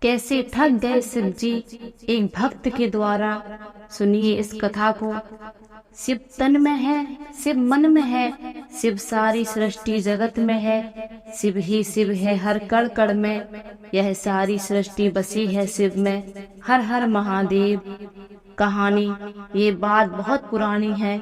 कैसे ठग गए शिव जी एक भक्त के द्वारा। सुनिए इस कथा को। शिव तन में है, शिव मन में है, शिव सारी सृष्टि जगत में है, शिव ही शिव है हर कण कण में, यह सारी सृष्टि बसी है शिव में। हर हर महादेव। कहानी, ये बात बहुत पुरानी है।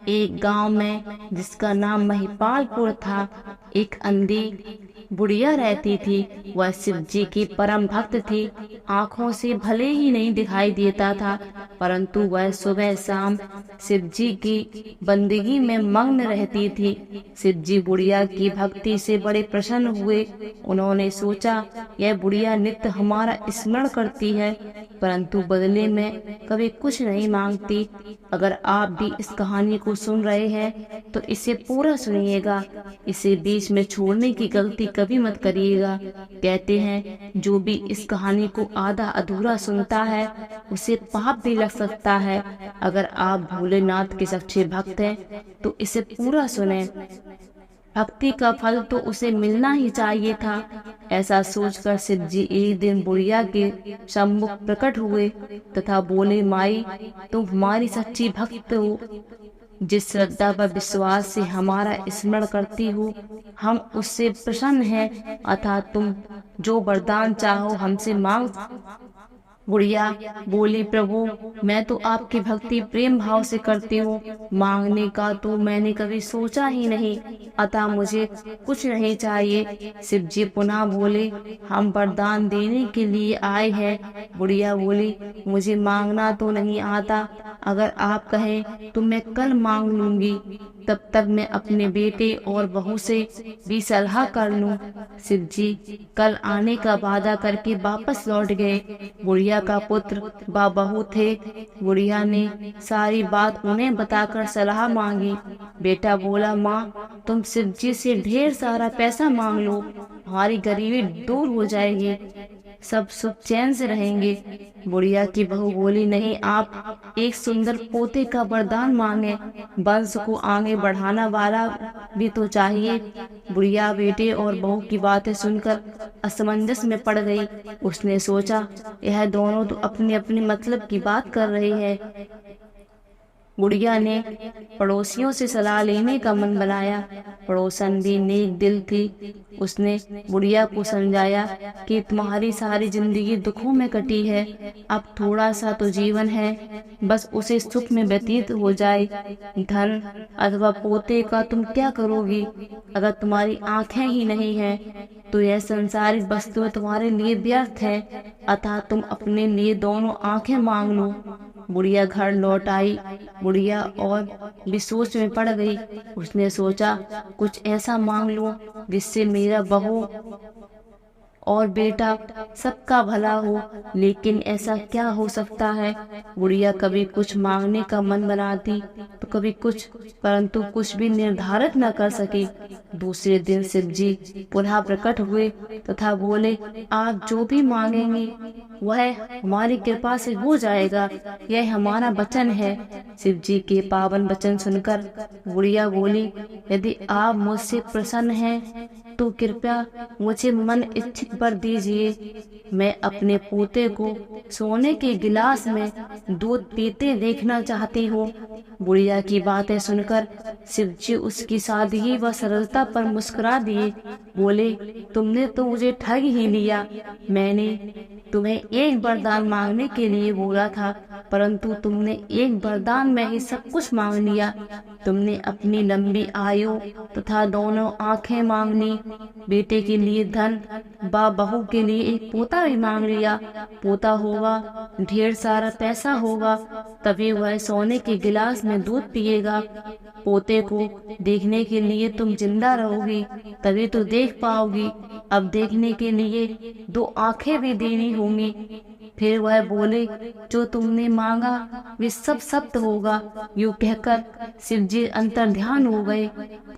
एक गांव में जिसका नाम महिपालपुर था, एक अंधी बुढ़िया रहती थी। वह शिव जी की परम भक्त थी। आंखों से भले ही नहीं दिखाई देता था, परंतु वह सुबह शाम शिव जी की बंदगी में मग्न रहती थी। शिव जी बुढ़िया की भक्ति से बड़े प्रसन्न हुए। उन्होंने सोचा, यह बुढ़िया नित्य हमारा स्मरण करती है, परंतु बदले में कभी कुछ नहीं मांगती। अगर आप भी इस कहानी को सुन रहे हैं तो इसे पूरा सुनिएगा, इसे बीच में छोड़ने की गलती कभी मत करिएगा। कहते हैं, जो भी इस कहानी को आधा अधूरा सुनता है उसे पाप भी लग सकता है। अगर आप भोलेनाथ के सच्चे भक्त हैं तो इसे पूरा सुने। भक्ति का फल तो उसे मिलना ही चाहिए था। ऐसा सोचकर शिव जी एक दिन बुढ़िया के सम्मुख प्रकट हुए तथा बोले, माई, तुम हमारी सच्ची भक्त हो। जिस श्रद्धा व विश्वास से हमारा स्मरण करती हो, हम उससे प्रसन्न हैं। अतः तुम जो वरदान चाहो हमसे मांग। बुढ़िया बोली, प्रभु, मैं तो आपकी भक्ति प्रेम भाव से करती हूँ, मांगने का तो मैंने कभी सोचा ही नहीं, अतः मुझे कुछ नहीं चाहिए। शिव जी पुनः बोले, हम वरदान देने के लिए आए हैं। बुढ़िया बोली, मुझे मांगना तो नहीं आता, अगर आप कहें तो मैं कल मांग लूंगी, तब तक मैं अपने बेटे और बहू से भी सलाह कर लूं। शिव जी कल आने का वादा करके वापस लौट गए। बुढ़िया का पुत्र व बहू थे। बुढ़िया ने सारी बात उन्हें बताकर सलाह मांगी। बेटा बोला, माँ, तुम शिव जी से ढेर सारा पैसा मांग लो, हमारी गरीबी दूर हो जाएगी, सब सुख चैन से रहेंगे। बुढ़िया की बहू बोली, नहीं, आप एक सुंदर पोते का वरदान मांगे, वंश को आगे बढ़ाना वाला भी तो चाहिए। बुढ़िया बेटे और बहू की बातें सुनकर असमंजस में पड़ गई। उसने सोचा, यह दोनों तो अपने अपने मतलब की बात कर रहे हैं। बुढ़िया ने पड़ोसियों से सलाह लेने का मन बनाया। पड़ोसन भी नेक दिल थी। उसने बुढ़िया को समझाया कि तुम्हारी सारी जिंदगी दुखों में कटी है, अब थोड़ा सा तो जीवन है, बस उसे सुख में व्यतीत हो जाए। धन अथवा पोते का तुम क्या करोगी? अगर तुम्हारी आंखें ही नहीं हैं तो यह संसारिक वस्तुएं तुम्हारे लिए व्यर्थ है, अतः तुम अपने लिए दोनों आंखें मांग लो। बुढ़िया घर लौट आई। बुढ़िया और भी सोच में पड़ गई। उसने सोचा, कुछ ऐसा मांग लूं जिससे मेरा बहू और बेटा सबका भला हो, लेकिन ऐसा क्या हो सकता है? बुढ़िया कभी कुछ मांगने का मन बनाती तो कभी कुछ, परंतु कुछ भी निर्धारित न कर सकी। दूसरे दिन शिव जी पुनः प्रकट हुए तथा बोले, आप जो भी मांगेंगे वह हमारी कृपा से हो जाएगा, यह हमारा वचन है। शिव जी के पावन वचन सुनकर बुढ़िया बोली, यदि आप मुझसे प्रसन्न हैं तो कृपया मुझे मन इच्छित वर दीजिए। मैं अपने पोते को सोने के गिलास में दूध पीते देखना चाहती हूँ। बुढ़िया की बातें सुनकर शिव जी उसकी सादगी व सरलता पर मुस्कुरा दिए। बोले, तुमने तो मुझे ठग ही लिया। मैंने तुम्हें एक वरदान मांगने के लिए बोला था, परंतु तुमने एक वरदान में ही सब कुछ मांग लिया। तुमने अपनी लंबी आयु तथा दोनों आंखें मांग ली, बेटे के लिए धन व बहू के लिए एक पोता भी मांग लिया। पोता होगा, ढेर सारा पैसा होगा, तभी वह सोने के गिलास में दूध पिएगा। पोते को देखने के लिए तुम जिंदा रहोगी, तभी तो देख पाओगी। अब देखने के लिए दो आंखें भी देनी होंगी। फिर वह बोले, जो तुमने मांगा वे सब सत्य होगा। यूं कहकर शिव जी अंतर ध्यान हो गए।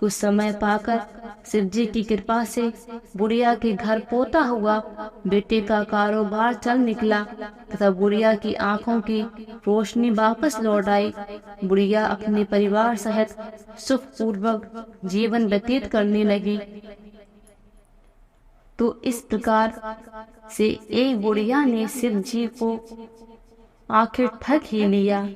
कुछ समय पाकर शिव जी की कृपा से बुढ़िया के घर पोता हुआ। बेटे का कारोबार चल निकला तथा बुढ़िया की आंखों की रोशनी वापस लौट आई। बुढ़िया अपने परिवार सहित सुखपूर्वक जीवन व्यतीत करने लगी। तो इस प्रकार से एक बुढ़िया ने शिव जी को आखिर ठग ही लिया।